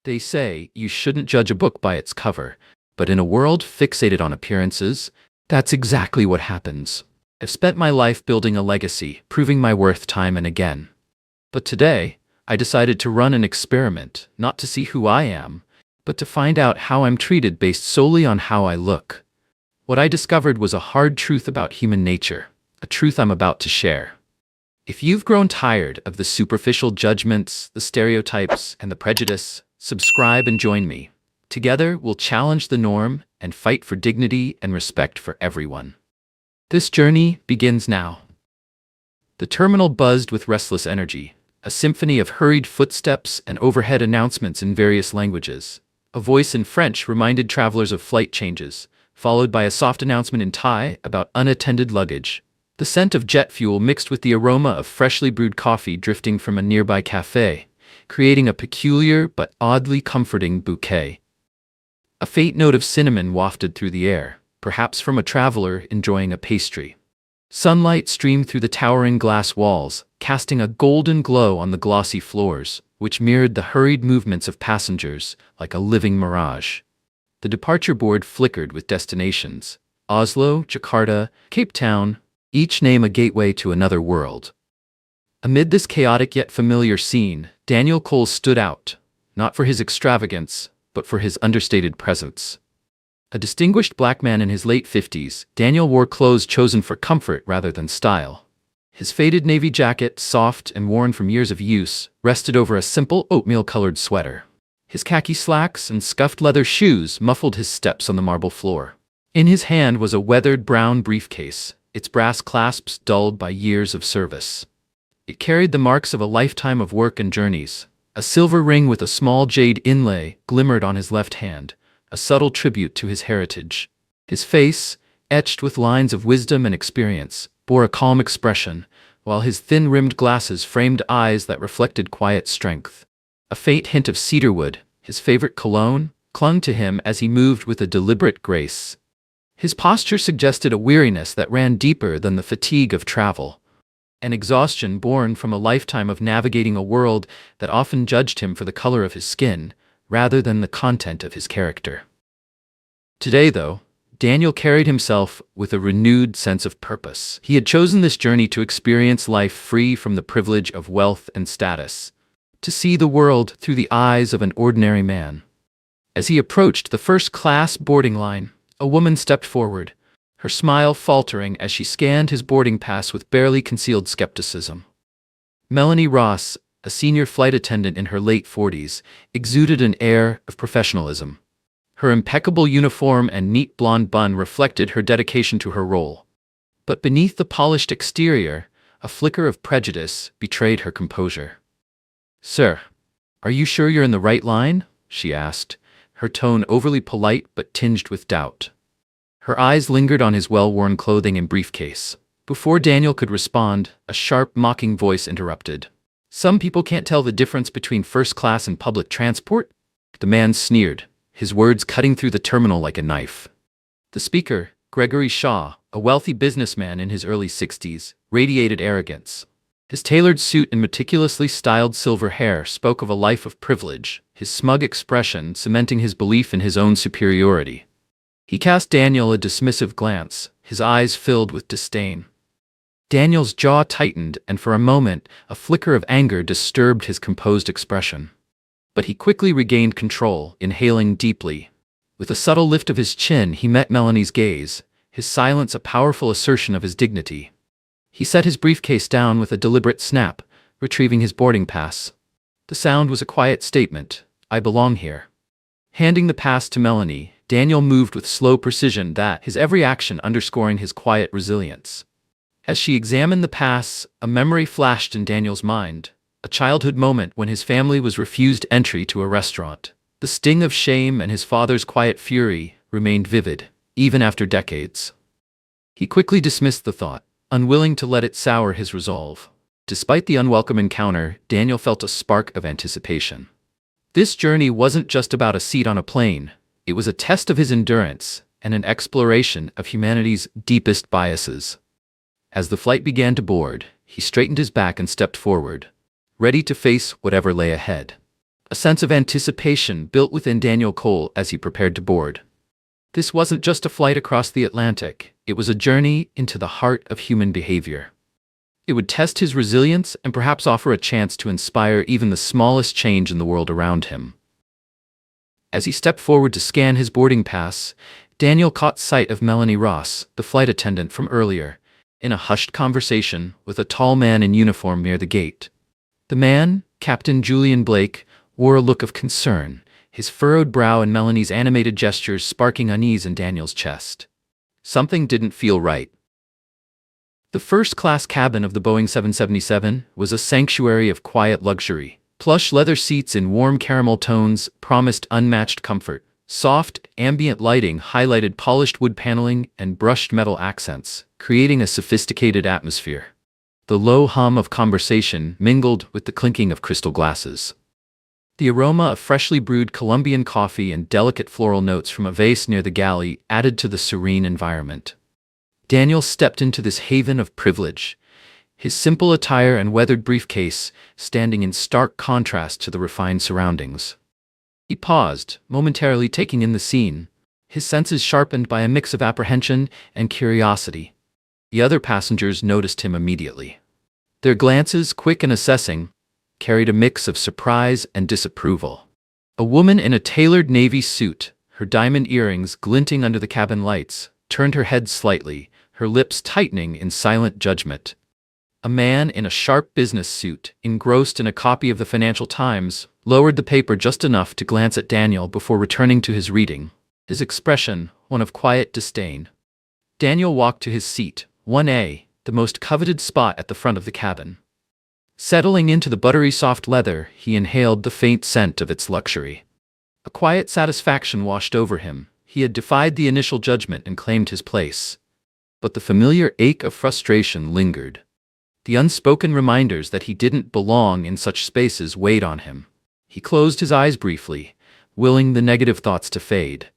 They say you shouldn't judge a book by its cover, but in a world fixated on appearances, that's exactly what happens. I've spent my life building a legacy, proving my worth time and again. But today, I decided to run an experiment, not to see who I am, but to find out how I'm treated based solely on how I look. What I discovered was a hard truth about human nature, a truth I'm about to share. If you've grown tired of the superficial judgments, the stereotypes, and the prejudice, subscribe and join me. Together, we'll challenge the norm and fight for dignity and respect for everyone. This journey begins now. The terminal buzzed with restless energy, a symphony of hurried footsteps and overhead announcements in various languages. A voice in French reminded travelers of flight changes, followed by a soft announcement in Thai about unattended luggage. The scent of jet fuel mixed with the aroma of freshly brewed coffee drifting from a nearby cafe, creating a peculiar but oddly comforting bouquet. A faint note of cinnamon wafted through the air, perhaps from a traveler enjoying a pastry. Sunlight streamed through the towering glass walls, casting a golden glow on the glossy floors, which mirrored the hurried movements of passengers like a living mirage. The departure board flickered with destinations: Oslo, Jakarta, Cape Town, each name a gateway to another world. Amid this chaotic yet familiar scene, Daniel Cole stood out, not for his extravagance, but for his understated presence. A distinguished black man in his late 50s, Daniel wore clothes chosen for comfort rather than style. His faded navy jacket, soft and worn from years of use, rested over a simple oatmeal-colored sweater. His khaki slacks and scuffed leather shoes muffled his steps on the marble floor. In his hand was a weathered brown briefcase, its brass clasps dulled by years of service. It carried the marks of a lifetime of work and journeys. A silver ring with a small jade inlay glimmered on his left hand, a subtle tribute to his heritage. His face, etched with lines of wisdom and experience, bore a calm expression, while his thin-rimmed glasses framed eyes that reflected quiet strength. A faint hint of cedarwood, his favorite cologne, clung to him as he moved with a deliberate grace. His posture suggested a weariness that ran deeper than the fatigue of travel, an exhaustion born from a lifetime of navigating a world that often judged him for the color of his skin, rather than the content of his character. Today, though, Daniel carried himself with a renewed sense of purpose. He had chosen this journey to experience life free from the privilege of wealth and status, to see the world through the eyes of an ordinary man. As he approached the first-class boarding line, a woman stepped forward, her smile faltering as she scanned his boarding pass with barely concealed skepticism. Melanie Ross, a senior flight attendant in her late 40s, exuded an air of professionalism. Her impeccable uniform and neat blonde bun reflected her dedication to her role. But beneath the polished exterior, a flicker of prejudice betrayed her composure. "Sir, are you sure you're in the right line?" she asked, her tone overly polite but tinged with doubt. Her eyes lingered on his well-worn clothing and briefcase. Before Daniel could respond, a sharp, mocking voice interrupted. "Some people can't tell the difference between first class and public transport?" The man sneered, his words cutting through the terminal like a knife. The speaker, Gregory Shaw, a wealthy businessman in his early 60s, radiated arrogance. His tailored suit and meticulously styled silver hair spoke of a life of privilege, his smug expression cementing his belief in his own superiority. He cast Daniel a dismissive glance, his eyes filled with disdain. Daniel's jaw tightened, and for a moment, a flicker of anger disturbed his composed expression. But he quickly regained control, inhaling deeply. With a subtle lift of his chin, he met Melanie's gaze, his silence a powerful assertion of his dignity. He set his briefcase down with a deliberate snap, retrieving his boarding pass. The sound was a quiet statement: "I belong here." Handing the pass to Melanie, Daniel moved with slow precision, his every action underscoring his quiet resilience. As she examined the pass, a memory flashed in Daniel's mind, a childhood moment when his family was refused entry to a restaurant. The sting of shame and his father's quiet fury remained vivid, even after decades. He quickly dismissed the thought, unwilling to let it sour his resolve. Despite the unwelcome encounter, Daniel felt a spark of anticipation. This journey wasn't just about a seat on a plane, it was a test of his endurance and an exploration of humanity's deepest biases. As the flight began to board, he straightened his back and stepped forward, ready to face whatever lay ahead. A sense of anticipation built within Daniel Cole as he prepared to board. This wasn't just a flight across the Atlantic, it was a journey into the heart of human behavior. It would test his resilience and perhaps offer a chance to inspire even the smallest change in the world around him. As he stepped forward to scan his boarding pass, Daniel caught sight of Melanie Ross, the flight attendant from earlier, in a hushed conversation with a tall man in uniform near the gate. The man, Captain Julian Blake, wore a look of concern, his furrowed brow and Melanie's animated gestures sparking unease in Daniel's chest. Something didn't feel right. The first-class cabin of the Boeing 777 was a sanctuary of quiet luxury. Plush leather seats in warm caramel tones promised unmatched comfort. Soft, ambient lighting highlighted polished wood paneling and brushed metal accents, creating a sophisticated atmosphere. The low hum of conversation mingled with the clinking of crystal glasses. The aroma of freshly brewed Colombian coffee and delicate floral notes from a vase near the galley added to the serene environment. Daniel stepped into this haven of privilege, his simple attire and weathered briefcase standing in stark contrast to the refined surroundings. He paused, momentarily taking in the scene, his senses sharpened by a mix of apprehension and curiosity. The other passengers noticed him immediately. Their glances, quick and assessing, carried a mix of surprise and disapproval. A woman in a tailored navy suit, her diamond earrings glinting under the cabin lights, turned her head slightly, her lips tightening in silent judgment. A man in a sharp business suit, engrossed in a copy of the Financial Times, lowered the paper just enough to glance at Daniel before returning to his reading, his expression one of quiet disdain. Daniel walked to his seat, 1A, the most coveted spot at the front of the cabin. Settling into the buttery soft leather, he inhaled the faint scent of its luxury. A quiet satisfaction washed over him. He had defied the initial judgment and claimed his place. But the familiar ache of frustration lingered. The unspoken reminders that he didn't belong in such spaces weighed on him. He closed his eyes briefly, willing the negative thoughts to fade.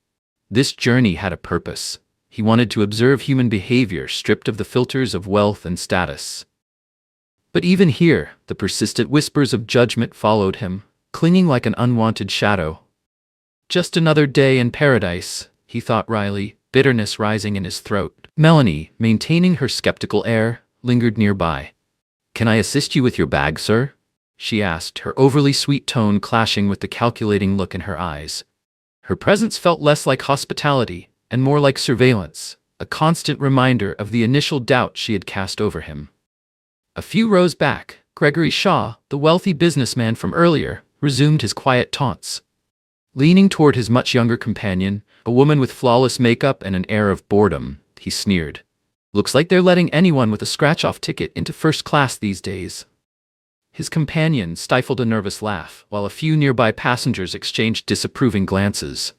This journey had a purpose. He wanted to observe human behavior stripped of the filters of wealth and status. But even here, the persistent whispers of judgment followed him, clinging like an unwanted shadow. Just another day in paradise, he thought wryly, bitterness rising in his throat. Melanie, maintaining her skeptical air, lingered nearby. "Can I assist you with your bag, sir?" she asked, her overly sweet tone clashing with the calculating look in her eyes. Her presence felt less like hospitality and more like surveillance, a constant reminder of the initial doubt she had cast over him. A few rows back, Gregory Shaw, the wealthy businessman from earlier, resumed his quiet taunts. Leaning toward his much younger companion, a woman with flawless makeup and an air of boredom, he sneered. "Looks like they're letting anyone with a scratch-off ticket into first class these days." His companion stifled a nervous laugh, while a few nearby passengers exchanged disapproving glances.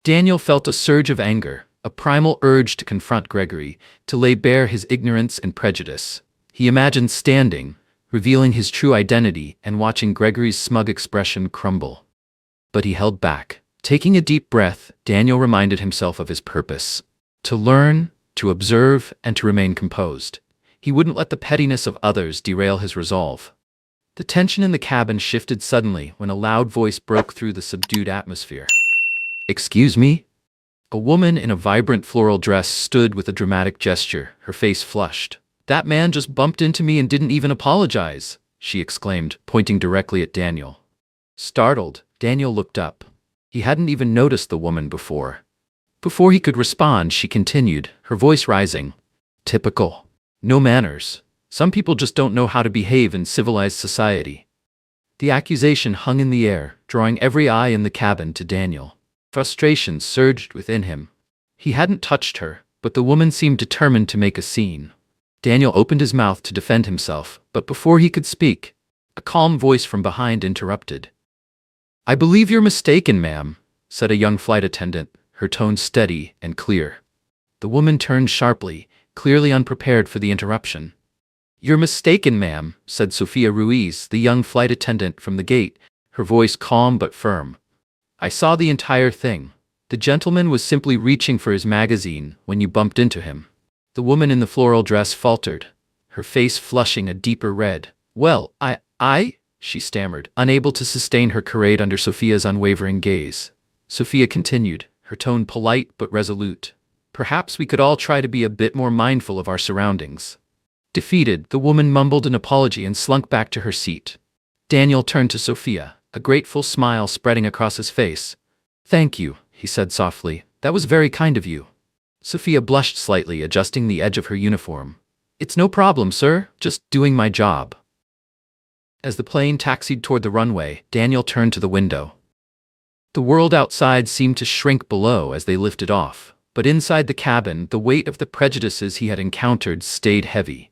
Daniel felt a surge of anger, a primal urge to confront Gregory, to lay bare his ignorance and prejudice. He imagined standing, revealing his true identity and watching Gregory's smug expression crumble. But he held back. Taking a deep breath, Daniel reminded himself of his purpose: to learn, to observe, and to remain composed. He wouldn't let the pettiness of others derail his resolve. The tension in the cabin shifted suddenly when a loud voice broke through the subdued atmosphere. "Excuse me?" A woman in a vibrant floral dress stood with a dramatic gesture, her face flushed. "That man just bumped into me and didn't even apologize," she exclaimed, pointing directly at Daniel. Startled, Daniel looked up. He hadn't even noticed the woman before. Before he could respond, she continued, her voice rising. "Typical. No manners. Some people just don't know how to behave in civilized society." The accusation hung in the air, drawing every eye in the cabin to Daniel. Frustration surged within him. He hadn't touched her, but the woman seemed determined to make a scene. Daniel opened his mouth to defend himself, but before he could speak, a calm voice from behind interrupted. "I believe you're mistaken, ma'am," said a young flight attendant, her tone steady and clear. The woman turned sharply, clearly unprepared for the interruption. "You're mistaken, ma'am," said Sophia Ruiz, the young flight attendant from the gate, her voice calm but firm. "I saw the entire thing. The gentleman was simply reaching for his magazine when you bumped into him." The woman in the floral dress faltered, her face flushing a deeper red. "Well, I she stammered, unable to sustain her charade under Sophia's unwavering gaze. Sophia continued, her tone polite but resolute. Perhaps we could all try to be a bit more mindful of our surroundings. Defeated, the woman mumbled an apology and slunk back to her seat. Daniel turned to Sophia, a grateful smile spreading across his face. "Thank you," he said softly. "That was very kind of you." Sophia blushed slightly, adjusting the edge of her uniform. "It's no problem, sir. Just doing my job." As the plane taxied toward the runway, Daniel turned to the window. The world outside seemed to shrink below as they lifted off, but inside the cabin, the weight of the prejudices he had encountered stayed heavy.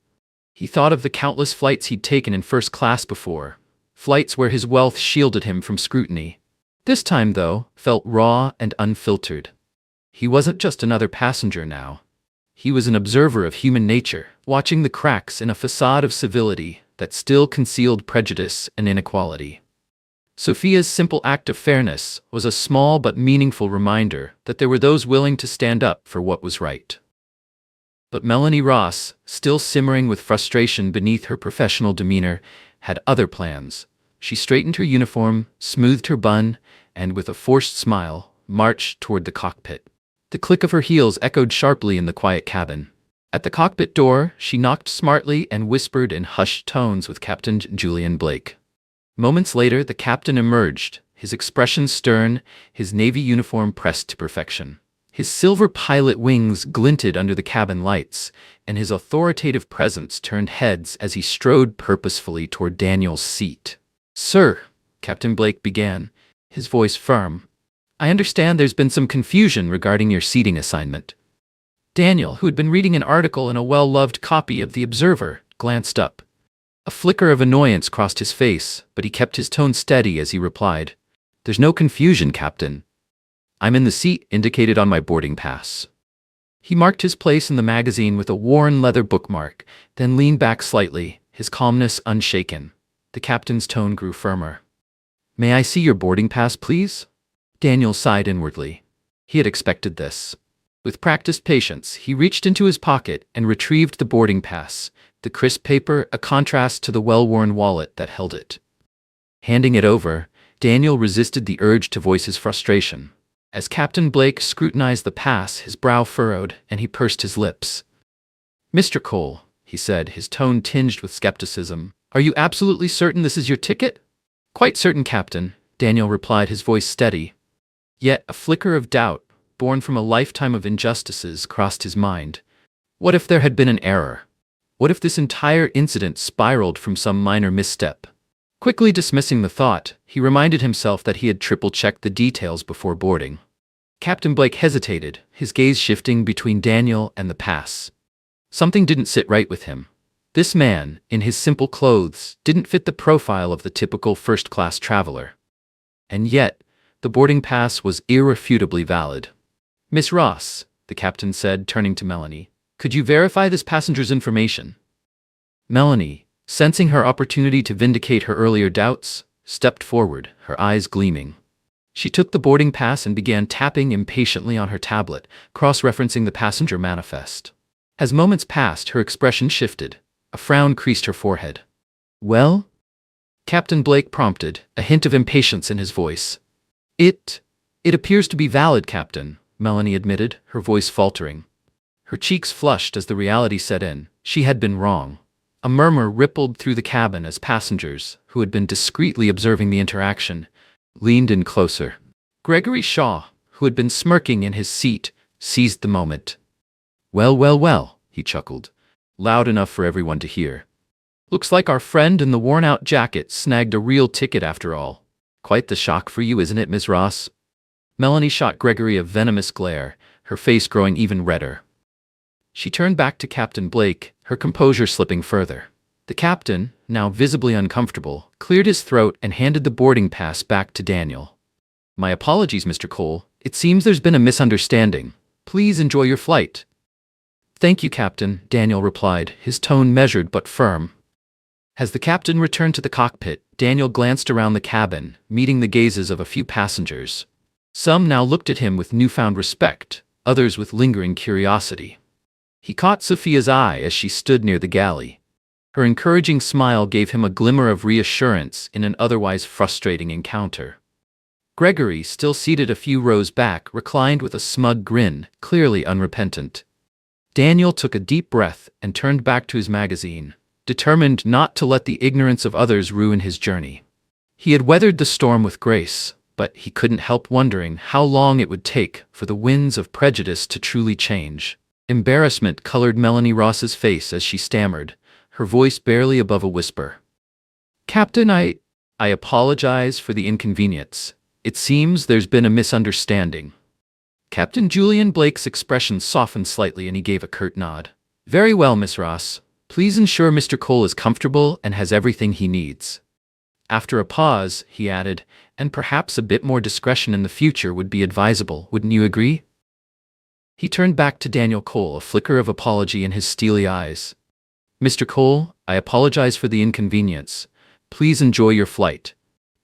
He thought of the countless flights he'd taken in first class before, flights where his wealth shielded him from scrutiny. This time, though, felt raw and unfiltered. He wasn't just another passenger now. He was an observer of human nature, watching the cracks in a facade of civility that still concealed prejudice and inequality. Sophia's simple act of fairness was a small but meaningful reminder that there were those willing to stand up for what was right. But Melanie Ross, still simmering with frustration beneath her professional demeanor, had other plans. She straightened her uniform, smoothed her bun, and with a forced smile, marched toward the cockpit. The click of her heels echoed sharply in the quiet cabin. At the cockpit door, she knocked smartly and whispered in hushed tones with Captain Julian Blake. Moments later, the captain emerged, his expression stern, his navy uniform pressed to perfection. His silver pilot wings glinted under the cabin lights, and his authoritative presence turned heads as he strode purposefully toward Daniel's seat. "Sir," Captain Blake began, his voice firm, "I understand there's been some confusion regarding your seating assignment." Daniel, who had been reading an article in a well-loved copy of The Observer, glanced up. A flicker of annoyance crossed his face, but he kept his tone steady as he replied, "There's no confusion, Captain. I'm in the seat indicated on my boarding pass." He marked his place in the magazine with a worn leather bookmark, then leaned back slightly, his calmness unshaken. The captain's tone grew firmer. "May I see your boarding pass, please?" Daniel sighed inwardly. He had expected this. With practiced patience, he reached into his pocket and retrieved the boarding pass, the crisp paper a contrast to the well-worn wallet that held it. Handing it over, Daniel resisted the urge to voice his frustration. As Captain Blake scrutinized the pass, his brow furrowed, and he pursed his lips. "Mr. Cole," he said, his tone tinged with skepticism, "are you absolutely certain this is your ticket?" "Quite certain, Captain," Daniel replied, his voice steady. Yet a flicker of doubt, born from a lifetime of injustices, crossed his mind. What if there had been an error? What if this entire incident spiraled from some minor misstep? Quickly dismissing the thought, he reminded himself that he had triple-checked the details before boarding. Captain Blake hesitated, his gaze shifting between Daniel and the pass. Something didn't sit right with him. This man, in his simple clothes, didn't fit the profile of the typical first-class traveler. And yet, the boarding pass was irrefutably valid. "Miss Ross," the captain said, turning to Melanie, "could you verify this passenger's information?" Melanie, sensing her opportunity to vindicate her earlier doubts, stepped forward, her eyes gleaming. She took the boarding pass and began tapping impatiently on her tablet, cross-referencing the passenger manifest. As moments passed, her expression shifted. A frown creased her forehead. "Well?" Captain Blake prompted, a hint of impatience in his voice. It appears to be valid, Captain," Melanie admitted, her voice faltering. Her cheeks flushed as the reality set in. She had been wrong. A murmur rippled through the cabin as passengers, who had been discreetly observing the interaction, leaned in closer. Gregory Shaw, who had been smirking in his seat, seized the moment. Well, he chuckled, loud enough for everyone to hear. "Looks like our friend in the worn-out jacket snagged a real ticket after all. Quite the shock for you, isn't it, Miss Ross?" Melanie shot Gregory a venomous glare, her face growing even redder. She turned back to Captain Blake, her composure slipping further. The captain, now visibly uncomfortable, cleared his throat and handed the boarding pass back to Daniel. "My apologies, Mr. Cole. It seems there's been a misunderstanding. Please enjoy your flight." "Thank you, Captain," Daniel replied, his tone measured but firm. As the captain returned to the cockpit, Daniel glanced around the cabin, meeting the gazes of a few passengers. Some now looked at him with newfound respect, others with lingering curiosity. He caught Sophia's eye as she stood near the galley. Her encouraging smile gave him a glimmer of reassurance in an otherwise frustrating encounter. Gregory, still seated a few rows back, reclined with a smug grin, clearly unrepentant. Daniel took a deep breath and turned back to his magazine, determined not to let the ignorance of others ruin his journey. He had weathered the storm with grace, but he couldn't help wondering how long it would take for the winds of prejudice to truly change. Embarrassment colored Melanie Ross's face as she stammered, her voice barely above a whisper. "Captain, I apologize for the inconvenience. It seems there's been a misunderstanding." Captain Julian Blake's expression softened slightly and he gave a curt nod. "Very well, Miss Ross. Please ensure Mr. Cole is comfortable and has everything he needs." After a pause, he added, "And perhaps a bit more discretion in the future would be advisable, wouldn't you agree?" He turned back to Daniel Cole, a flicker of apology in his steely eyes. "Mr. Cole, I apologize for the inconvenience. Please enjoy your flight."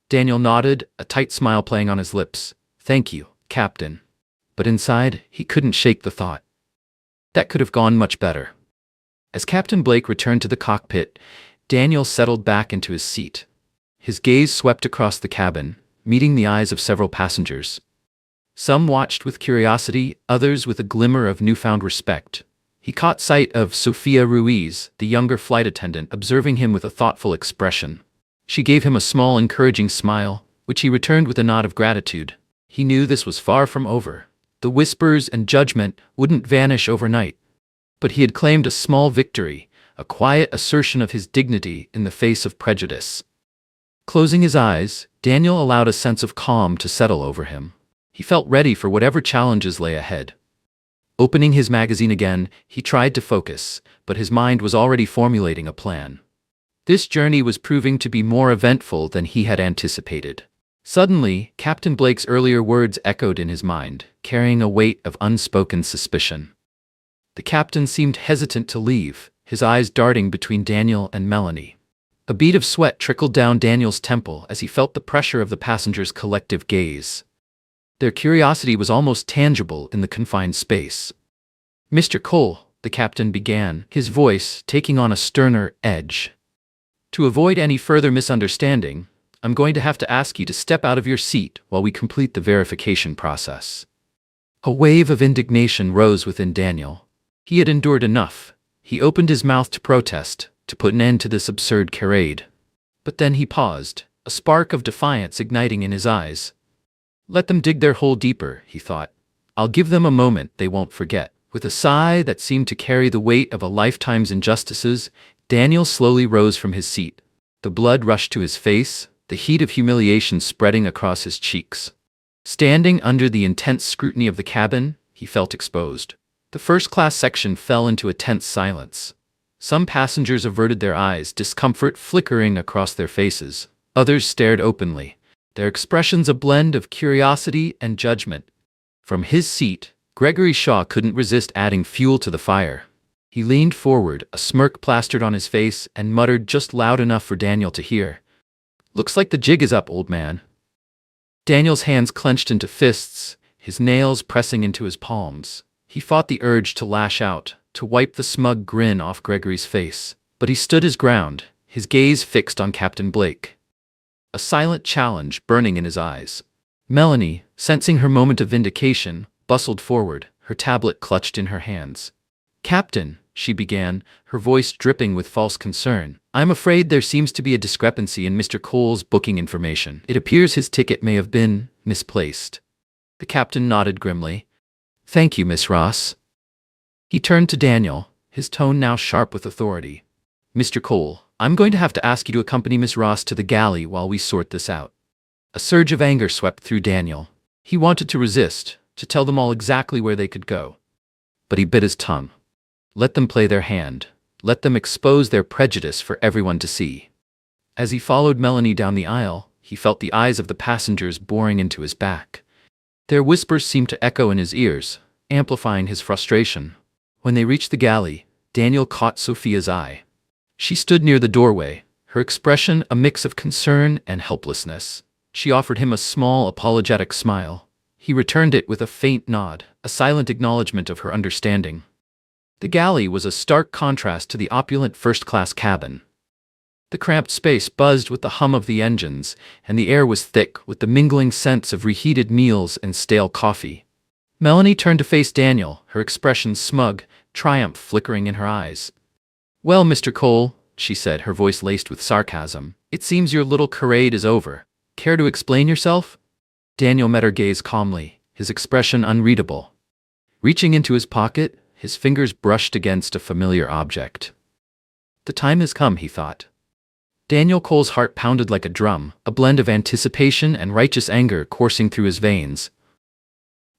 Daniel nodded, a tight smile playing on his lips. "Thank you, Captain." But inside, he couldn't shake the thought. That could have gone much better. As Captain Blake returned to the cockpit, Daniel settled back into his seat. His gaze swept across the cabin, meeting the eyes of several passengers. Some watched with curiosity, others with a glimmer of newfound respect. He caught sight of Sophia Ruiz, the younger flight attendant, observing him with a thoughtful expression. She gave him a small, encouraging smile, which he returned with a nod of gratitude. He knew this was far from over. The whispers and judgment wouldn't vanish overnight. But he had claimed a small victory, a quiet assertion of his dignity in the face of prejudice. Closing his eyes, Daniel allowed a sense of calm to settle over him. He felt ready for whatever challenges lay ahead. Opening his magazine again, he tried to focus, but his mind was already formulating a plan. This journey was proving to be more eventful than he had anticipated. Suddenly, Captain Blake's earlier words echoed in his mind, carrying a weight of unspoken suspicion. The captain seemed hesitant to leave, his eyes darting between Daniel and Melanie. A bead of sweat trickled down Daniel's temple as he felt the pressure of the passengers' collective gaze. Their curiosity was almost tangible in the confined space. "Mr. Cole," the captain began, his voice taking on a sterner edge. "To avoid any further misunderstanding, I'm going to have to ask you to step out of your seat while we complete the verification process." A wave of indignation rose within Daniel. He had endured enough. He opened his mouth to protest, to put an end to this absurd charade. But then he paused, a spark of defiance igniting in his eyes. "Let them dig their hole deeper," he thought. "I'll give them a moment they won't forget." With a sigh that seemed to carry the weight of a lifetime's injustices, Daniel slowly rose from his seat. The blood rushed to his face, the heat of humiliation spreading across his cheeks. Standing under the intense scrutiny of the cabin, he felt exposed. The first-class section fell into a tense silence. Some passengers averted their eyes, discomfort flickering across their faces. Others stared openly, their expressions a blend of curiosity and judgment. From his seat, Gregory Shaw couldn't resist adding fuel to the fire. He leaned forward, a smirk plastered on his face, and muttered just loud enough for Daniel to hear. "Looks like the jig is up, old man." Daniel's hands clenched into fists, his nails pressing into his palms. He fought the urge to lash out, to wipe the smug grin off Gregory's face. But he stood his ground, his gaze fixed on Captain Blake. A silent challenge burning in his eyes. Melanie, sensing her moment of vindication, bustled forward, her tablet clutched in her hands. "Captain," she began, her voice dripping with false concern, "I'm afraid there seems to be a discrepancy in Mr. Cole's booking information. It appears his ticket may have been misplaced." The captain nodded grimly. "Thank you, Miss Ross." He turned to Daniel, his tone now sharp with authority. "Mr. Cole, I'm going to have to ask you to accompany Miss Ross to the galley while we sort this out." A surge of anger swept through Daniel. He wanted to resist, to tell them all exactly where they could go. But he bit his tongue. Let them play their hand. Let them expose their prejudice for everyone to see. As he followed Melanie down the aisle, he felt the eyes of the passengers boring into his back. Their whispers seemed to echo in his ears, amplifying his frustration. When they reached the galley, Daniel caught Sophia's eye. She stood near the doorway, her expression a mix of concern and helplessness. She offered him a small, apologetic smile. He returned it with a faint nod, a silent acknowledgement of her understanding. The galley was a stark contrast to the opulent first-class cabin. The cramped space buzzed with the hum of the engines, and the air was thick with the mingling scents of reheated meals and stale coffee. Melanie turned to face Daniel, her expression smug, triumph flickering in her eyes. "Well, Mr. Cole," she said, her voice laced with sarcasm, "it seems your little charade is over. Care to explain yourself?" Daniel met her gaze calmly, his expression unreadable. Reaching into his pocket, his fingers brushed against a familiar object. The time has come, he thought. Daniel Cole's heart pounded like a drum, a blend of anticipation and righteous anger coursing through his veins.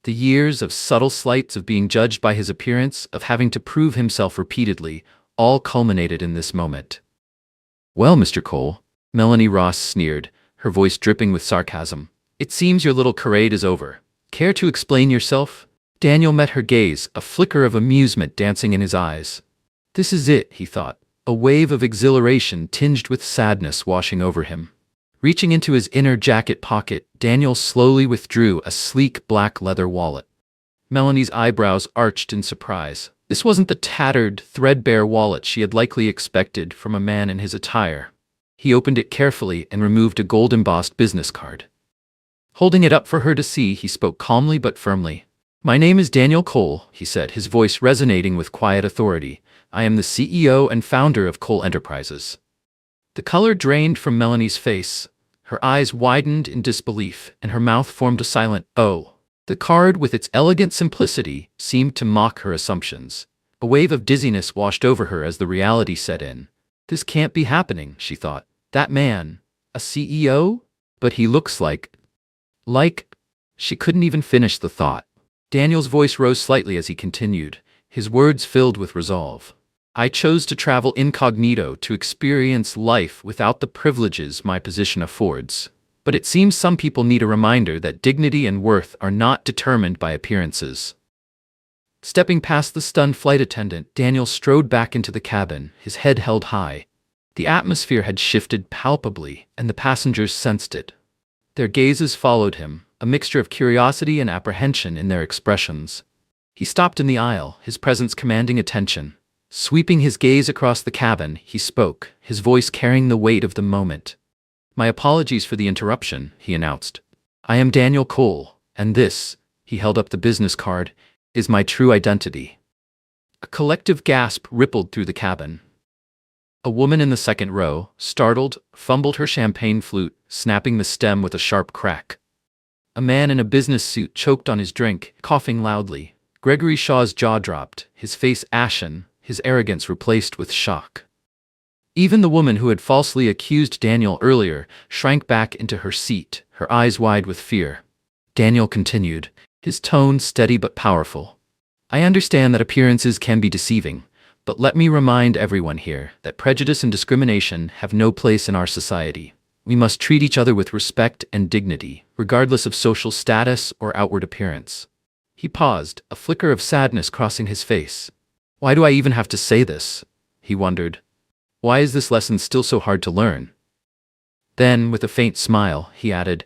The years of subtle slights of being judged by his appearance, of having to prove himself repeatedly, all culminated in this moment. "Well, Mr. Cole," Melanie Ross sneered, her voice dripping with sarcasm, "it seems your little charade is over. Care to explain yourself?" Daniel met her gaze, a flicker of amusement dancing in his eyes. This is it, he thought, a wave of exhilaration tinged with sadness washing over him. Reaching into his inner jacket pocket, Daniel slowly withdrew a sleek black leather wallet. Melanie's eyebrows arched in surprise. This wasn't the tattered, threadbare wallet she had likely expected from a man in his attire. He opened it carefully and removed a gold-embossed business card. Holding it up for her to see, he spoke calmly but firmly. "My name is Daniel Cole," he said, his voice resonating with quiet authority. "I am the CEO and founder of Cole Enterprises." The color drained from Melanie's face. Her eyes widened in disbelief, and her mouth formed a silent "oh." The card, with its elegant simplicity, seemed to mock her assumptions. A wave of dizziness washed over her as the reality set in. "This can't be happening," she thought. "That man, a CEO? But he looks like... She couldn't even finish the thought. Daniel's voice rose slightly as he continued, his words filled with resolve. "I chose to travel incognito to experience life without the privileges my position affords. But it seems some people need a reminder that dignity and worth are not determined by appearances." Stepping past the stunned flight attendant, Daniel strode back into the cabin, his head held high. The atmosphere had shifted palpably, and the passengers sensed it. Their gazes followed him, a mixture of curiosity and apprehension in their expressions. He stopped in the aisle, his presence commanding attention. Sweeping his gaze across the cabin, he spoke, his voice carrying the weight of the moment. "My apologies for the interruption," he announced. "I am Daniel Cole, and this," he held up the business card, "is my true identity." A collective gasp rippled through the cabin. A woman in the second row, startled, fumbled her champagne flute, snapping the stem with a sharp crack. A man in a business suit choked on his drink, coughing loudly. Gregory Shaw's jaw dropped, his face ashen, his arrogance replaced with shock. Even the woman who had falsely accused Daniel earlier shrank back into her seat, her eyes wide with fear. Daniel continued, his tone steady but powerful. "I understand that appearances can be deceiving, but let me remind everyone here that prejudice and discrimination have no place in our society. We must treat each other with respect and dignity, regardless of social status or outward appearance." He paused, a flicker of sadness crossing his face. "Why do I even have to say this?" he wondered. "Why is this lesson still so hard to learn?" Then, with a faint smile, he added,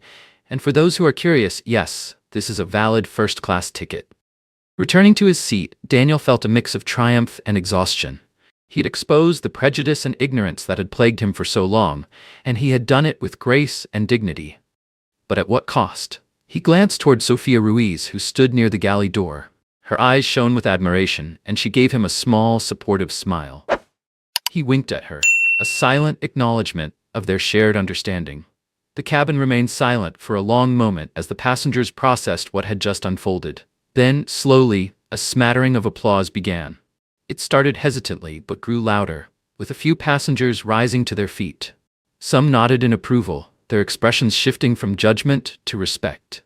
"And for those who are curious, yes, this is a valid first-class ticket." Returning to his seat, Daniel felt a mix of triumph and exhaustion. He had exposed the prejudice and ignorance that had plagued him for so long, and he had done it with grace and dignity. But at what cost? He glanced toward Sophia Ruiz, who stood near the galley door. Her eyes shone with admiration, and she gave him a small, supportive smile. He winked at her, a silent acknowledgement of their shared understanding. The cabin remained silent for a long moment as the passengers processed what had just unfolded. Then, slowly, a smattering of applause began. It started hesitantly but grew louder, with a few passengers rising to their feet. Some nodded in approval, their expressions shifting from judgment to respect.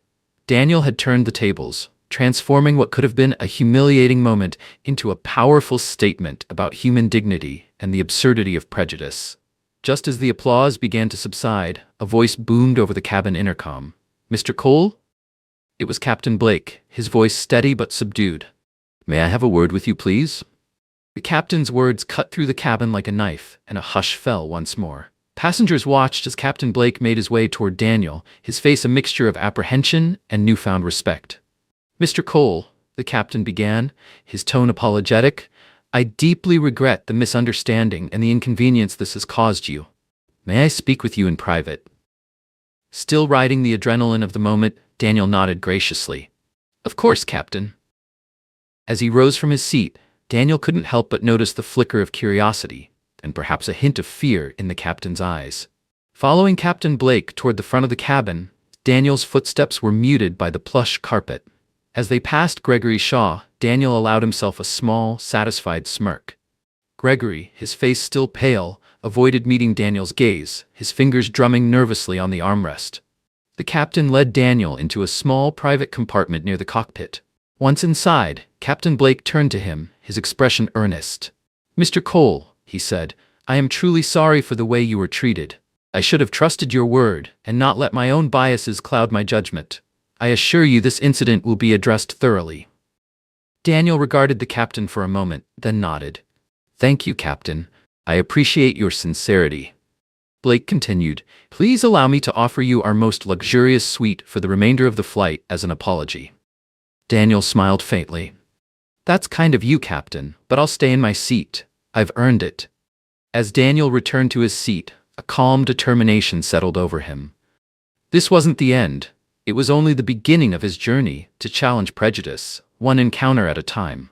Daniel had turned the tables, transforming what could have been a humiliating moment into a powerful statement about human dignity and the absurdity of prejudice. Just as the applause began to subside, a voice boomed over the cabin intercom. "Mr. Cole?" It was Captain Blake, his voice steady but subdued. "May I have a word with you, please?" The captain's words cut through the cabin like a knife, and a hush fell once more. Passengers watched as Captain Blake made his way toward Daniel, his face a mixture of apprehension and newfound respect. "Mr. Cole," the captain began, his tone apologetic, I deeply regret the misunderstanding and the inconvenience this has caused you. May I speak with you in private? Still riding the adrenaline of the moment, Daniel nodded graciously. Of course, Captain. As he rose from his seat, Daniel couldn't help but notice the flicker of curiosity, and perhaps a hint of fear in the captain's eyes. Following Captain Blake toward the front of the cabin, Daniel's footsteps were muted by the plush carpet. As they passed Gregory Shaw, Daniel allowed himself a small, satisfied smirk. Gregory, his face still pale, avoided meeting Daniel's gaze, his fingers drumming nervously on the armrest. The captain led Daniel into a small private compartment near the cockpit. Once inside, Captain Blake turned to him, his expression earnest. "Mr. Cole," he said, "I am truly sorry for the way you were treated. I should have trusted your word and not let my own biases cloud my judgment. I assure you this incident will be addressed thoroughly." Daniel regarded the captain for a moment, then nodded. "Thank you, Captain. I appreciate your sincerity." Blake continued, "Please allow me to offer you our most luxurious suite for the remainder of the flight as an apology." Daniel smiled faintly. "That's kind of you, Captain, but I'll stay in my seat. I've earned it." As Daniel returned to his seat, a calm determination settled over him. This wasn't the end. It was only the beginning of his journey to challenge prejudice, one encounter at a time.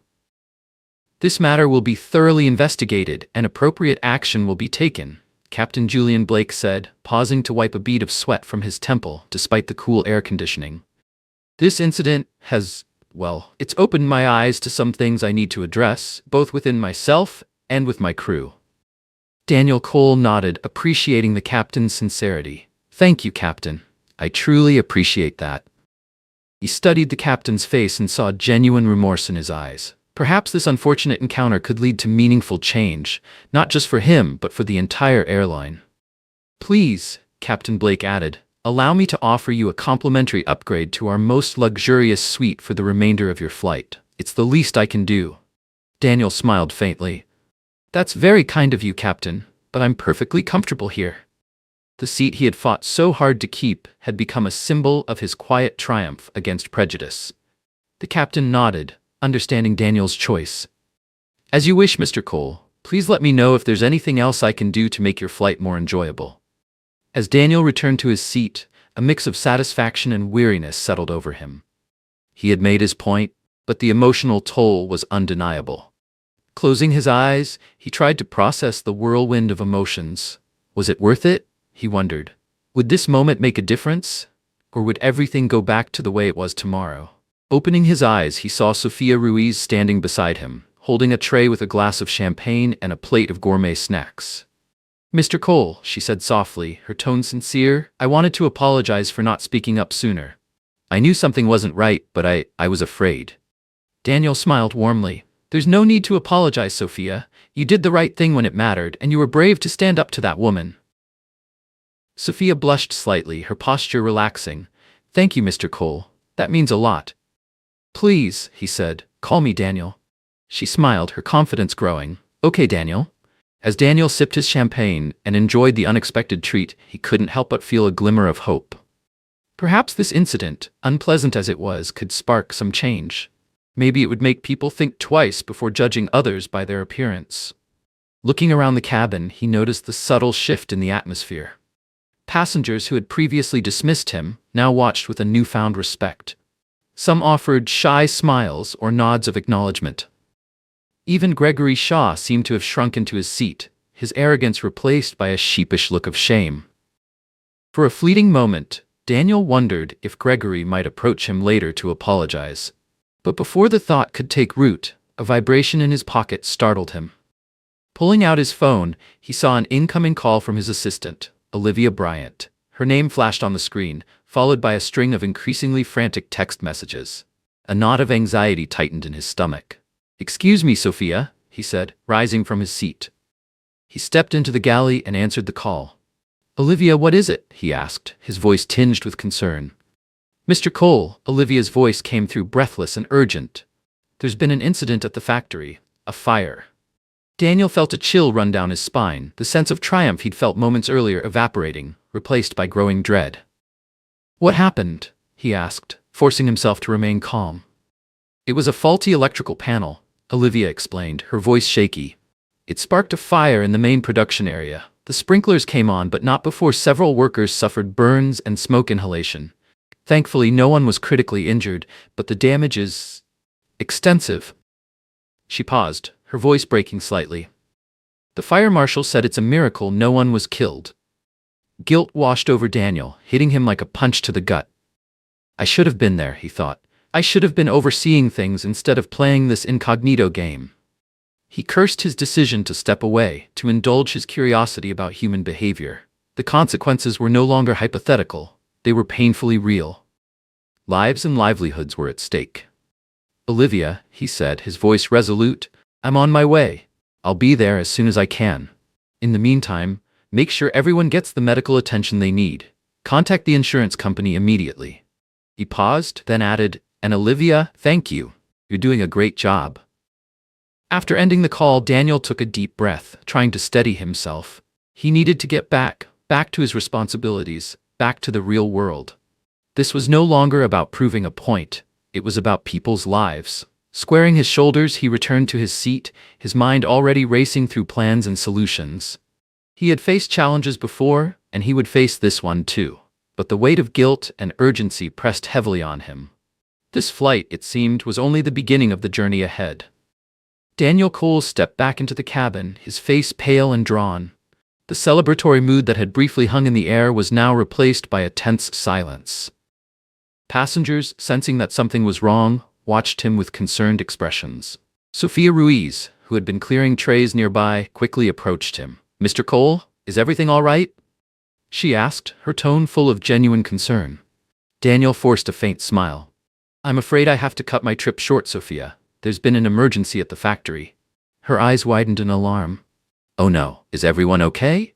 "This matter will be thoroughly investigated and appropriate action will be taken," Captain Julian Blake said, pausing to wipe a bead of sweat from his temple despite the cool air conditioning. "This incident has, well, it's opened my eyes to some things I need to address, both within myself and with my crew." Daniel Cole nodded, appreciating the captain's sincerity. "Thank you, Captain. I truly appreciate that." He studied the captain's face and saw genuine remorse in his eyes. Perhaps this unfortunate encounter could lead to meaningful change, not just for him, but for the entire airline. "Please," Captain Blake added, "allow me to offer you a complimentary upgrade to our most luxurious suite for the remainder of your flight. It's the least I can do." Daniel smiled faintly. "That's very kind of you, Captain, but I'm perfectly comfortable here." The seat he had fought so hard to keep had become a symbol of his quiet triumph against prejudice. The captain nodded, understanding Daniel's choice. "As you wish, Mr. Cole. Please let me know if there's anything else I can do to make your flight more enjoyable." As Daniel returned to his seat, a mix of satisfaction and weariness settled over him. He had made his point, but the emotional toll was undeniable. Closing his eyes, he tried to process the whirlwind of emotions. Was it worth it? He wondered. Would this moment make a difference? Or would everything go back to the way it was tomorrow? Opening his eyes, he saw Sophia Ruiz standing beside him, holding a tray with a glass of champagne and a plate of gourmet snacks. "Mr. Cole," she said softly, her tone sincere, "I wanted to apologize for not speaking up sooner. I knew something wasn't right, but I was afraid." Daniel smiled warmly. "There's no need to apologize, Sophia. You did the right thing when it mattered, and you were brave to stand up to that woman." Sophia blushed slightly, her posture relaxing. "Thank you, Mr. Cole. That means a lot." "Please," he said, "call me Daniel." She smiled, her confidence growing. "Okay, Daniel." As Daniel sipped his champagne and enjoyed the unexpected treat, he couldn't help but feel a glimmer of hope. Perhaps this incident, unpleasant as it was, could spark some change. Maybe it would make people think twice before judging others by their appearance. Looking around the cabin, he noticed the subtle shift in the atmosphere. Passengers who had previously dismissed him now watched with a newfound respect. Some offered shy smiles or nods of acknowledgement. Even Gregory Shaw seemed to have shrunk into his seat, his arrogance replaced by a sheepish look of shame. For a fleeting moment, Daniel wondered if Gregory might approach him later to apologize. But before the thought could take root, a vibration in his pocket startled him. Pulling out his phone, he saw an incoming call from his assistant, Olivia Bryant. Her name flashed on the screen, followed by a string of increasingly frantic text messages. A knot of anxiety tightened in his stomach. "Excuse me, Sophia," he said, rising from his seat. He stepped into the galley and answered the call. "Olivia, what is it?" he asked, his voice tinged with concern. "Mr. Cole," Olivia's voice came through breathless and urgent. "There's been an incident at the factory, a fire." Daniel felt a chill run down his spine, the sense of triumph he'd felt moments earlier evaporating, replaced by growing dread. "What happened?" he asked, forcing himself to remain calm. "It was a faulty electrical panel. Olivia explained, her voice shaky. It sparked a fire in the main production area. The sprinklers came on, but not before several workers suffered burns and smoke inhalation. Thankfully, no one was critically injured, but the damage is extensive. She paused, her voice breaking slightly. The fire marshal said it's a miracle no one was killed. Guilt washed over Daniel, hitting him like a punch to the gut. I should have been there, he thought. I should have been overseeing things instead of playing this incognito game. He cursed his decision to step away, to indulge his curiosity about human behavior. The consequences were no longer hypothetical, they were painfully real. Lives and livelihoods were at stake. Olivia, he said, his voice resolute, I'm on my way. I'll be there as soon as I can. In the meantime, make sure everyone gets the medical attention they need. Contact the insurance company immediately. He paused, then added, and Olivia, thank you. You're doing a great job. After ending the call, Daniel took a deep breath, trying to steady himself. He needed to get back to his responsibilities, back to the real world. This was no longer about proving a point. It was about people's lives. Squaring his shoulders, he returned to his seat, his mind already racing through plans and solutions. He had faced challenges before, and he would face this one too. But the weight of guilt and urgency pressed heavily on him. This flight, it seemed, was only the beginning of the journey ahead. Daniel Cole stepped back into the cabin, his face pale and drawn. The celebratory mood that had briefly hung in the air was now replaced by a tense silence. Passengers, sensing that something was wrong, watched him with concerned expressions. Sophia Ruiz, who had been clearing trays nearby, quickly approached him. Mr. Cole, is everything all right? She asked, her tone full of genuine concern. Daniel forced a faint smile. I'm afraid I have to cut my trip short, Sophia. There's been an emergency at the factory. Her eyes widened in alarm. Oh no, is everyone okay?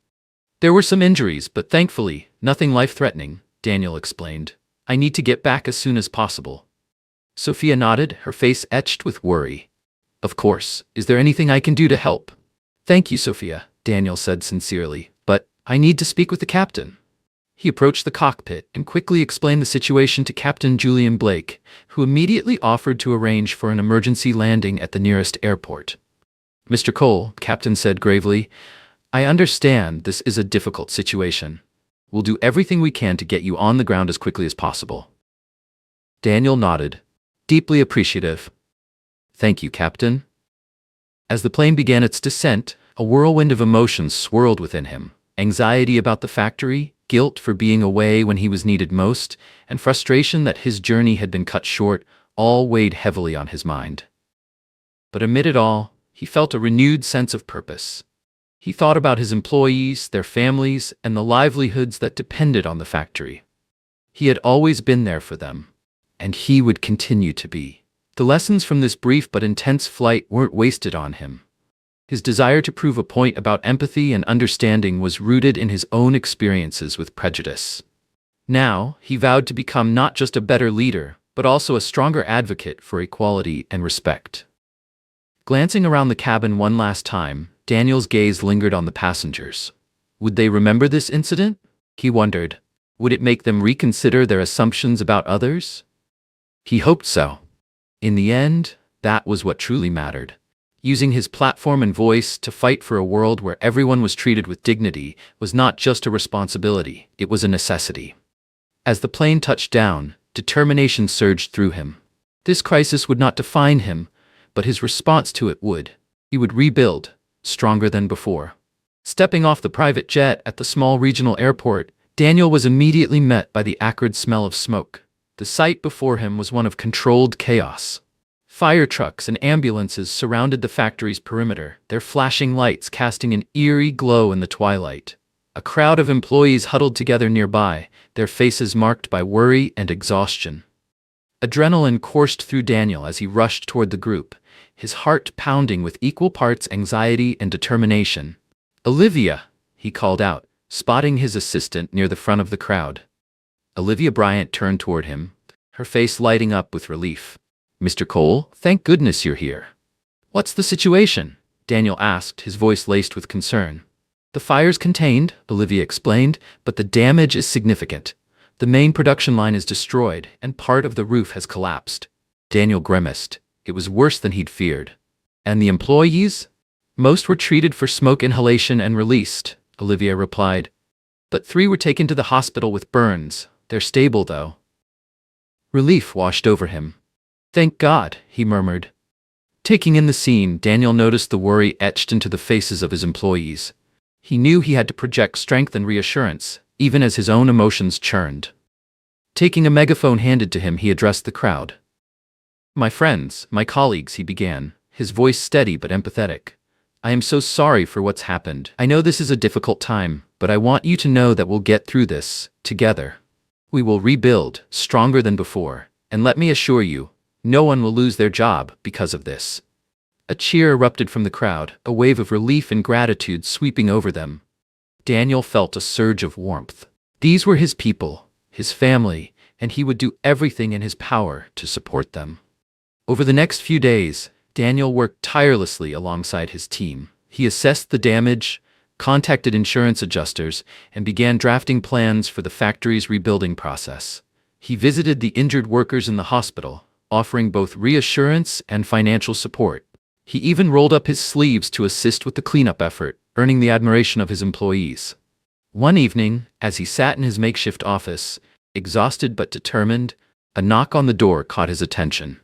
There were some injuries, but thankfully, nothing life-threatening, Daniel explained. I need to get back as soon as possible. Sophia nodded, her face etched with worry. Of course, is there anything I can do to help? Thank you, Sophia, Daniel said sincerely, but I need to speak with the captain. He approached the cockpit and quickly explained the situation to Captain Julian Blake, who immediately offered to arrange for an emergency landing at the nearest airport. Mr. Cole, the captain said gravely, I understand this is a difficult situation. We'll do everything we can to get you on the ground as quickly as possible. Daniel nodded, deeply appreciative. Thank you, Captain. As the plane began its descent, a whirlwind of emotions swirled within him. Anxiety about the factory, guilt for being away when he was needed most, and frustration that his journey had been cut short, all weighed heavily on his mind. But amid it all, he felt a renewed sense of purpose. He thought about his employees, their families, and the livelihoods that depended on the factory. He had always been there for them, and he would continue to be. The lessons from this brief but intense flight weren't wasted on him. His desire to prove a point about empathy and understanding was rooted in his own experiences with prejudice. Now, he vowed to become not just a better leader, but also a stronger advocate for equality and respect. Glancing around the cabin one last time, Daniel's gaze lingered on the passengers. Would they remember this incident? He wondered. Would it make them reconsider their assumptions about others? He hoped so. In the end, that was what truly mattered. Using his platform and voice to fight for a world where everyone was treated with dignity was not just a responsibility, it was a necessity. As the plane touched down, determination surged through him. This crisis would not define him, but his response to it would. He would rebuild, stronger than before. Stepping off the private jet at the small regional airport, Daniel was immediately met by the acrid smell of smoke. The sight before him was one of controlled chaos. Fire trucks and ambulances surrounded the factory's perimeter, their flashing lights casting an eerie glow in the twilight. A crowd of employees huddled together nearby, their faces marked by worry and exhaustion. Adrenaline coursed through Daniel as he rushed toward the group, his heart pounding with equal parts anxiety and determination. Olivia, he called out, spotting his assistant near the front of the crowd. Olivia Bryant turned toward him, her face lighting up with relief. Mr. Cole, thank goodness you're here. What's the situation? Daniel asked, his voice laced with concern. The fire's contained, Olivia explained, but the damage is significant. The main production line is destroyed, and part of the roof has collapsed. Daniel grimaced. It was worse than he'd feared. And the employees? Most were treated for smoke inhalation and released, Olivier replied. But 3 were taken to the hospital with burns. They're stable, though. Relief washed over him. Thank God, he murmured. Taking in the scene, Daniel noticed the worry etched into the faces of his employees. He knew he had to project strength and reassurance, even as his own emotions churned. Taking a megaphone handed to him, he addressed the crowd. My friends, my colleagues, he began, his voice steady but empathetic. I am so sorry for what's happened. I know this is a difficult time, but I want you to know that we'll get through this, together. We will rebuild, stronger than before, and let me assure you, no one will lose their job because of this. A cheer erupted from the crowd, a wave of relief and gratitude sweeping over them. Daniel felt a surge of warmth. These were his people, his family, and he would do everything in his power to support them. Over the next few days, Daniel worked tirelessly alongside his team. He assessed the damage, contacted insurance adjusters, and began drafting plans for the factory's rebuilding process. He visited the injured workers in the hospital, offering both reassurance and financial support. He even rolled up his sleeves to assist with the cleanup effort, earning the admiration of his employees. One evening, as he sat in his makeshift office, exhausted but determined, a knock on the door caught his attention.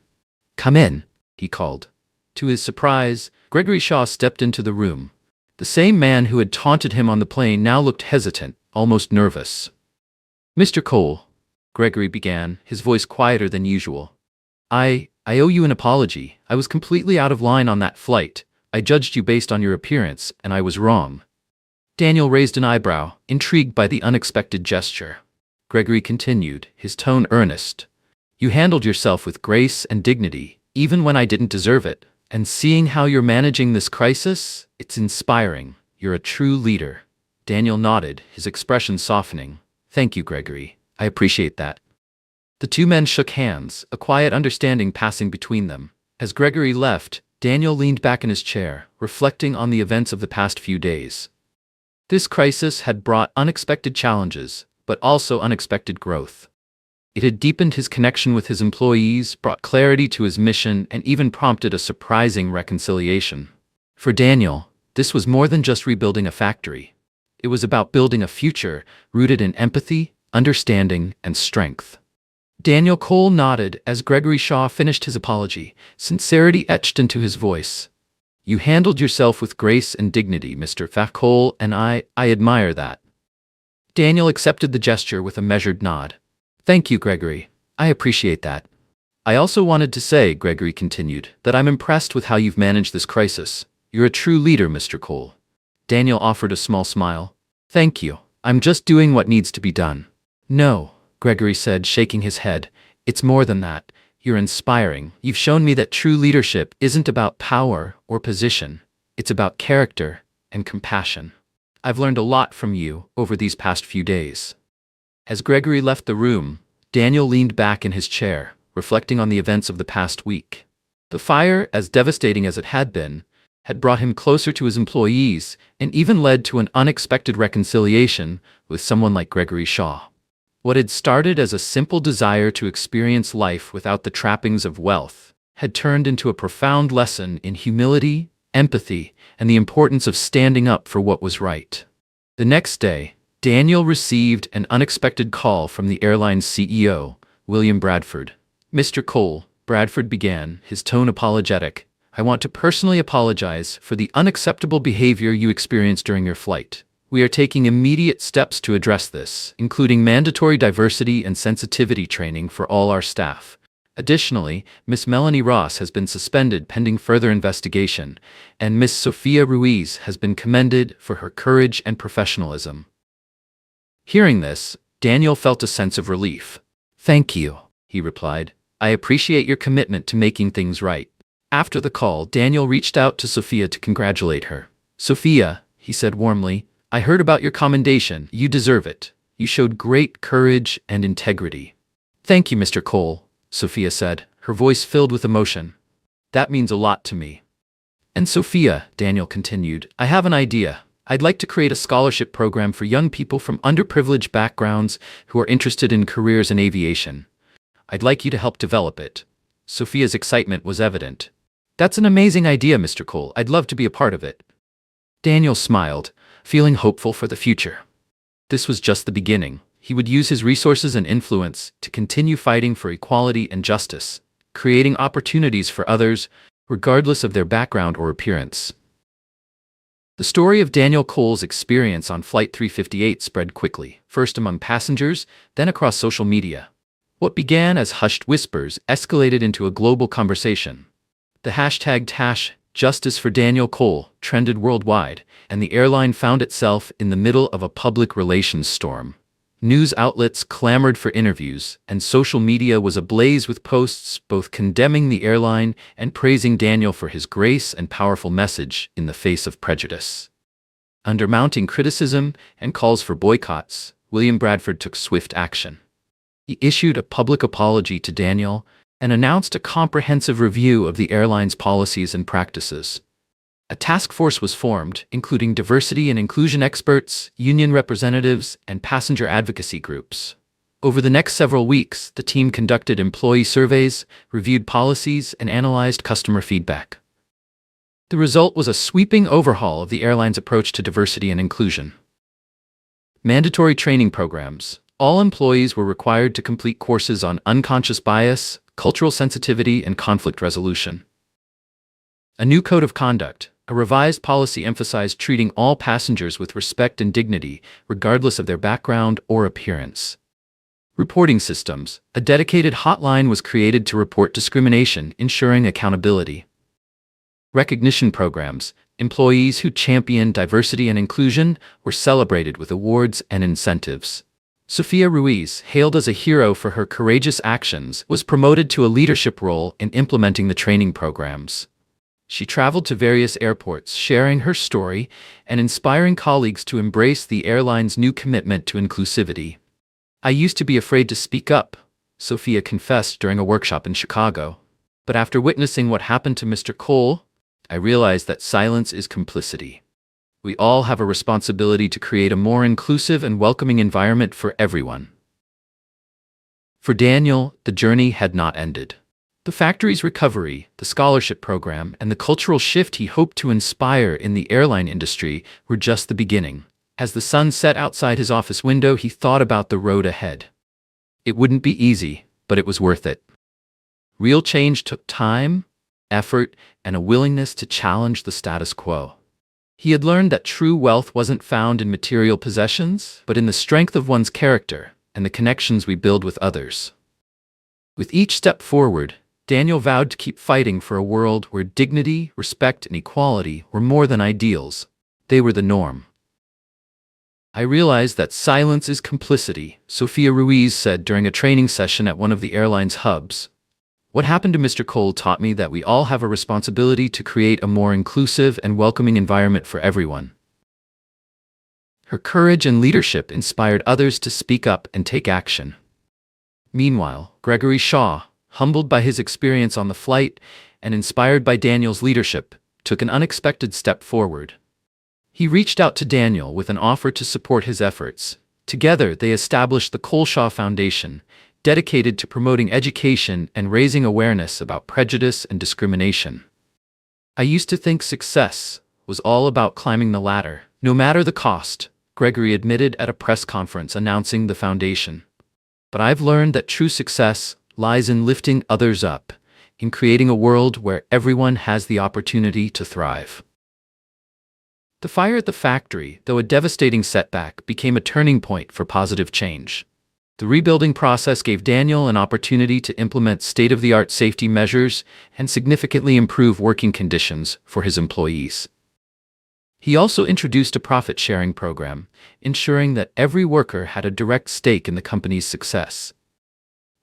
Come in, he called. To his surprise, Gregory Shaw stepped into the room. The same man who had taunted him on the plane now looked hesitant, almost nervous. Mr. Cole, Gregory began, his voice quieter than usual. I owe you an apology. I was completely out of line on that flight. I judged you based on your appearance, and I was wrong. Daniel raised an eyebrow, intrigued by the unexpected gesture. Gregory continued, his tone earnest. You handled yourself with grace and dignity, even when I didn't deserve it. And seeing how you're managing this crisis, it's inspiring. You're a true leader. Daniel nodded, his expression softening. Thank you, Gregory. I appreciate that. The 2 men shook hands, a quiet understanding passing between them. As Gregory left, Daniel leaned back in his chair, reflecting on the events of the past few days. This crisis had brought unexpected challenges, but also unexpected growth. It had deepened his connection with his employees, brought clarity to his mission, and even prompted a surprising reconciliation. For Daniel, this was more than just rebuilding a factory. It was about building a future rooted in empathy, understanding, and strength. Daniel Cole nodded as Gregory Shaw finished his apology, sincerity etched into his voice. You handled yourself with grace and dignity, Mr. Cole, and I admire that. Daniel accepted the gesture with a measured nod. Thank you, Gregory. I appreciate that. I also wanted to say, Gregory continued, that I'm impressed with how you've managed this crisis. You're a true leader, Mr. Cole. Daniel offered a small smile. Thank you. I'm just doing what needs to be done. No, Gregory said, shaking his head. It's more than that. You're inspiring. You've shown me that true leadership isn't about power or position. It's about character and compassion. I've learned a lot from you over these past few days. As Gregory left the room, Daniel leaned back in his chair, reflecting on the events of the past week. The fire, as devastating as it had been, had brought him closer to his employees and even led to an unexpected reconciliation with someone like Gregory Shaw. What had started as a simple desire to experience life without the trappings of wealth had turned into a profound lesson in humility, empathy, and the importance of standing up for what was right. The next day, Daniel received an unexpected call from the airline's CEO, William Bradford. Mr. Cole, Bradford began, his tone apologetic. I want to personally apologize for the unacceptable behavior you experienced during your flight. We are taking immediate steps to address this, including mandatory diversity and sensitivity training for all our staff. Additionally, Miss Melanie Ross has been suspended pending further investigation, and Miss Sophia Ruiz has been commended for her courage and professionalism. Hearing this, Daniel felt a sense of relief. Thank you, he replied. I appreciate your commitment to making things right. After the call, Daniel reached out to Sophia to congratulate her. Sophia, he said warmly, I heard about your commendation. You deserve it. You showed great courage and integrity. Thank you, Mr. Cole, Sophia said, her voice filled with emotion. That means a lot to me. And Sophia, Daniel continued, I have an idea. I'd like to create a scholarship program for young people from underprivileged backgrounds who are interested in careers in aviation. I'd like you to help develop it. Sophia's excitement was evident. That's an amazing idea, Mr. Cole. I'd love to be a part of it. Daniel smiled, feeling hopeful for the future. This was just the beginning. He would use his resources and influence to continue fighting for equality and justice, creating opportunities for others, regardless of their background or appearance. The story of Daniel Cole's experience on Flight 358 spread quickly, first among passengers, then across social media. What began as hushed whispers escalated into a global conversation. The hashtag #Justice for Daniel Cole trended worldwide, and the airline found itself in the middle of a public relations storm. News outlets clamored for interviews, and social media was ablaze with posts both condemning the airline and praising Daniel for his grace and powerful message in the face of prejudice. Under mounting criticism and calls for boycotts, William Bradford took swift action. He issued a public apology to Daniel and announced a comprehensive review of the airline's policies and practices. A task force was formed, including diversity and inclusion experts, union representatives, and passenger advocacy groups. Over the next several weeks, the team conducted employee surveys, reviewed policies, and analyzed customer feedback. The result was a sweeping overhaul of the airline's approach to diversity and inclusion. Mandatory training programs. All employees were required to complete courses on unconscious bias, cultural sensitivity, and conflict resolution. A new code of conduct. A revised policy emphasized treating all passengers with respect and dignity, regardless of their background or appearance. Reporting systems. A dedicated hotline was created to report discrimination, ensuring accountability. Recognition programs. Employees who championed diversity and inclusion were celebrated with awards and incentives. Sophia Ruiz, hailed as a hero for her courageous actions, was promoted to a leadership role in implementing the training programs. She traveled to various airports, sharing her story and inspiring colleagues to embrace the airline's new commitment to inclusivity. "I used to be afraid to speak up," Sophia confessed during a workshop in Chicago. "But after witnessing what happened to Mr. Cole, I realized that silence is complicity. We all have a responsibility to create a more inclusive and welcoming environment for everyone." For Daniel, the journey had not ended. The factory's recovery, the scholarship program, and the cultural shift he hoped to inspire in the airline industry were just the beginning. As the sun set outside his office window, he thought about the road ahead. It wouldn't be easy, but it was worth it. Real change took time, effort, and a willingness to challenge the status quo. He had learned that true wealth wasn't found in material possessions, but in the strength of one's character and the connections we build with others. With each step forward, Daniel vowed to keep fighting for a world where dignity, respect, and equality were more than ideals. They were the norm. "I realized that silence is complicity," Sophia Ruiz said during a training session at one of the airline's hubs. "What happened to Mr. Cole taught me that we all have a responsibility to create a more inclusive and welcoming environment for everyone." Her courage and leadership inspired others to speak up and take action. Meanwhile, Gregory Shaw, humbled by his experience on the flight and inspired by Daniel's leadership, took an unexpected step forward. He reached out to Daniel with an offer to support his efforts. Together, they established the Cole-Shaw Foundation, dedicated to promoting education and raising awareness about prejudice and discrimination. "I used to think success was all about climbing the ladder, no matter the cost," Gregory admitted at a press conference announcing the foundation. "But I've learned that true success lies in lifting others up, in creating a world where everyone has the opportunity to thrive." The fire at the factory, though a devastating setback, became a turning point for positive change. The rebuilding process gave Daniel an opportunity to implement state-of-the-art safety measures and significantly improve working conditions for his employees. He also introduced a profit-sharing program, ensuring that every worker had a direct stake in the company's success.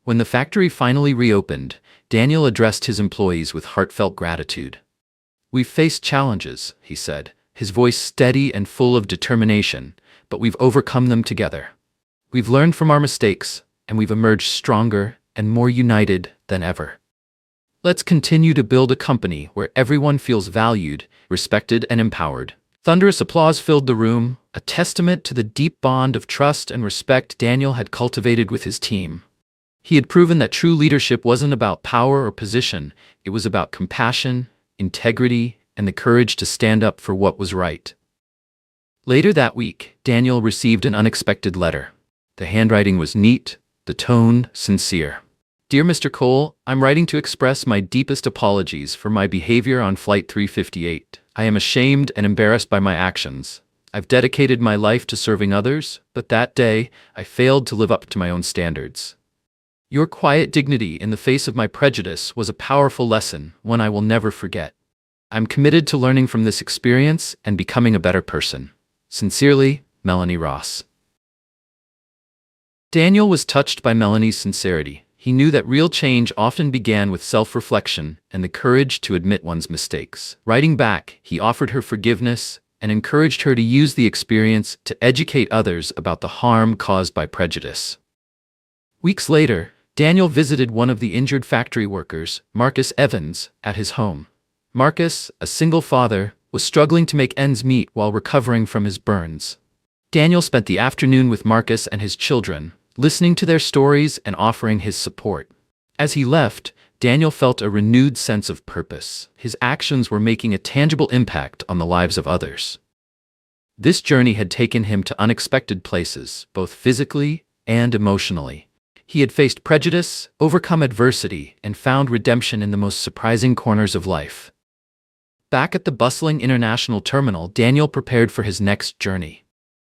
When the factory finally reopened, Daniel addressed his employees with heartfelt gratitude. "We've faced challenges," he said, his voice steady and full of determination, "but we've overcome them together. We've learned from our mistakes, and we've emerged stronger and more united than ever. Let's continue to build a company where everyone feels valued, respected, and empowered." Thunderous applause filled the room, a testament to the deep bond of trust and respect Daniel had cultivated with his team. He had proven that true leadership wasn't about power or position, it was about compassion, integrity, and the courage to stand up for what was right. Later that week, Daniel received an unexpected letter. The handwriting was neat, the tone sincere. Dear Mr. Cole, I'm writing to express my deepest apologies for my behavior on Flight 358. I am ashamed and embarrassed by my actions. I've dedicated my life to serving others, but that day, I failed to live up to my own standards. Your quiet dignity in the face of my prejudice was a powerful lesson, one I will never forget. I'm committed to learning from this experience and becoming a better person. Sincerely, Melanie Ross. Daniel was touched by Melanie's sincerity. He knew that real change often began with self-reflection and the courage to admit one's mistakes. Writing back, he offered her forgiveness and encouraged her to use the experience to educate others about the harm caused by prejudice. Weeks later, Daniel visited one of the injured factory workers, Marcus Evans, at his home. Marcus, a single father, was struggling to make ends meet while recovering from his burns. Daniel spent the afternoon with Marcus and his children, listening to their stories and offering his support. As he left, Daniel felt a renewed sense of purpose. His actions were making a tangible impact on the lives of others. This journey had taken him to unexpected places, both physically and emotionally. He had faced prejudice, overcome adversity, and found redemption in the most surprising corners of life. Back at the bustling international terminal, Daniel prepared for his next journey.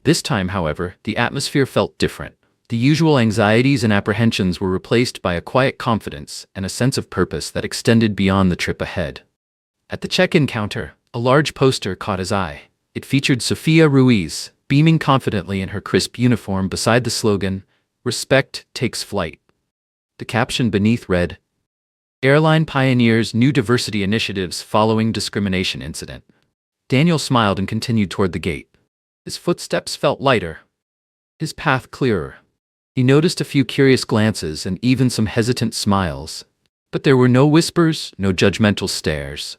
This time, however, the atmosphere felt different. The usual anxieties and apprehensions were replaced by a quiet confidence and a sense of purpose that extended beyond the trip ahead. At the check-in counter, a large poster caught his eye. It featured Sofia Ruiz, beaming confidently in her crisp uniform beside the slogan, "Respect takes flight." The caption beneath read, "Airline pioneers new diversity initiatives following discrimination incident." Daniel smiled and continued toward the gate. His footsteps felt lighter, his path clearer. He noticed a few curious glances and even some hesitant smiles. But there were no whispers, no judgmental stares.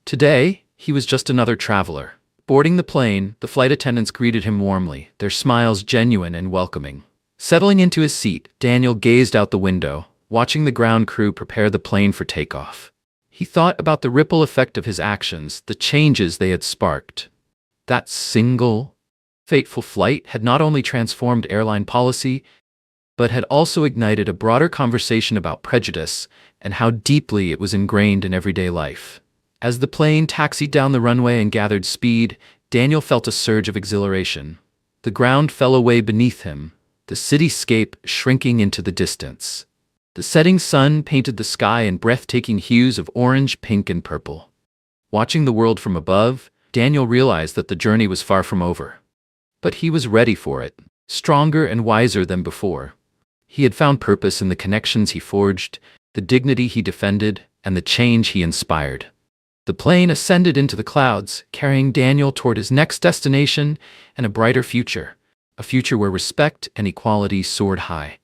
Today, he was just another traveler. Boarding the plane, the flight attendants greeted him warmly, their smiles genuine and welcoming. Settling into his seat, Daniel gazed out the window, watching the ground crew prepare the plane for takeoff. He thought about the ripple effect of his actions, the changes they had sparked. That single, fateful flight had not only transformed airline policy, but had also ignited a broader conversation about prejudice and how deeply it was ingrained in everyday life. As the plane taxied down the runway and gathered speed, Daniel felt a surge of exhilaration. The ground fell away beneath him, the cityscape shrinking into the distance. The setting sun painted the sky in breathtaking hues of orange, pink, and purple. Watching the world from above, Daniel realized that the journey was far from over. But he was ready for it, stronger and wiser than before. He had found purpose in the connections he forged, the dignity he defended, and the change he inspired. The plane ascended into the clouds, carrying Daniel toward his next destination and a brighter future, a future where respect and equality soared high.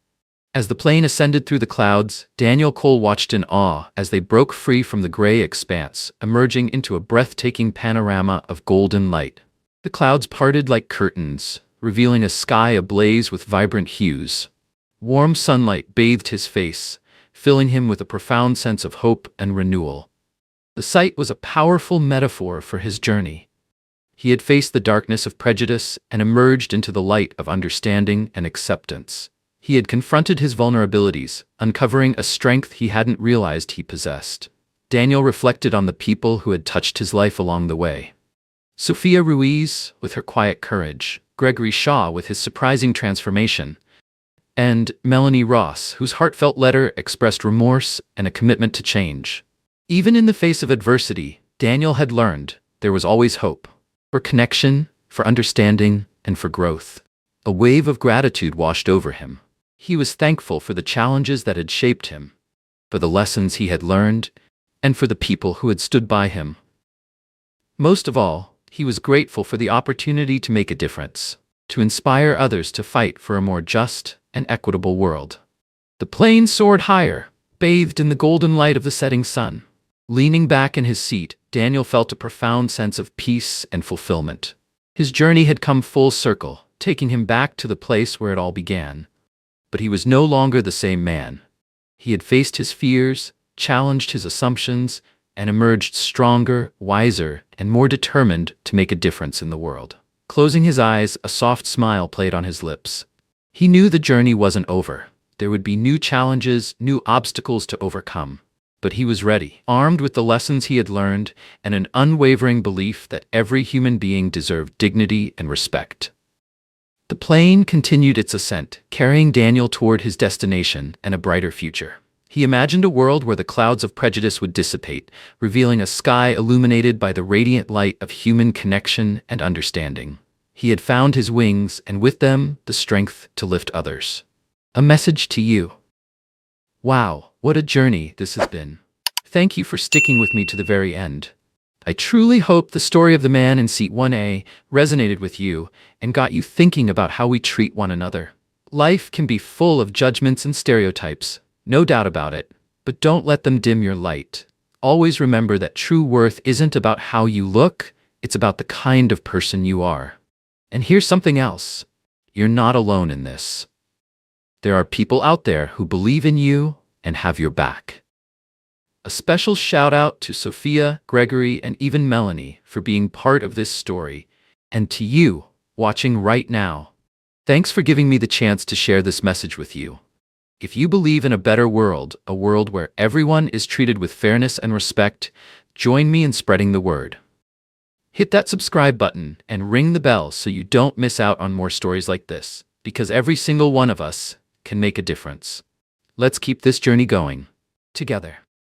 As the plane ascended through the clouds, Daniel Cole watched in awe as they broke free from the gray expanse, emerging into a breathtaking panorama of golden light. The clouds parted like curtains, revealing a sky ablaze with vibrant hues. Warm sunlight bathed his face, filling him with a profound sense of hope and renewal. The sight was a powerful metaphor for his journey. He had faced the darkness of prejudice and emerged into the light of understanding and acceptance. He had confronted his vulnerabilities, uncovering a strength he hadn't realized he possessed. Daniel reflected on the people who had touched his life along the way. Sofia Ruiz, with her quiet courage, Gregory Shaw with his surprising transformation, and Melanie Ross, whose heartfelt letter expressed remorse and a commitment to change. Even in the face of adversity, Daniel had learned there was always hope, for connection, for understanding, and for growth. A wave of gratitude washed over him. He was thankful for the challenges that had shaped him, for the lessons he had learned, and for the people who had stood by him. Most of all, he was grateful for the opportunity to make a difference, to inspire others to fight for a more just and equitable world. The plane soared higher, bathed in the golden light of the setting sun. Leaning back in his seat, Daniel felt a profound sense of peace and fulfillment. His journey had come full circle, taking him back to the place where it all began. But he was no longer the same man. He had faced his fears, challenged his assumptions, and emerged stronger, wiser, and more determined to make a difference in the world. Closing his eyes, a soft smile played on his lips. He knew the journey wasn't over. There would be new challenges, new obstacles to overcome. But he was ready, armed with the lessons he had learned and an unwavering belief that every human being deserved dignity and respect. The plane continued its ascent, carrying Daniel toward his destination and a brighter future. He imagined a world where the clouds of prejudice would dissipate, revealing a sky illuminated by the radiant light of human connection and understanding. He had found his wings, and with them, the strength to lift others. A message to you. Wow, what a journey this has been. Thank you for sticking with me to the very end. I truly hope the story of the man in seat 1A resonated with you and got you thinking about how we treat one another. Life can be full of judgments and stereotypes, no doubt about it, but don't let them dim your light. Always remember that true worth isn't about how you look, it's about the kind of person you are. And here's something else. You're not alone in this. There are people out there who believe in you and have your back. A special shout out to Sophia, Gregory, and even Melanie for being part of this story, and to you, watching right now. Thanks for giving me the chance to share this message with you. If you believe in a better world, a world where everyone is treated with fairness and respect, join me in spreading the word. Hit that subscribe button and ring the bell so you don't miss out on more stories like this, because every single one of us can make a difference. Let's keep this journey going together.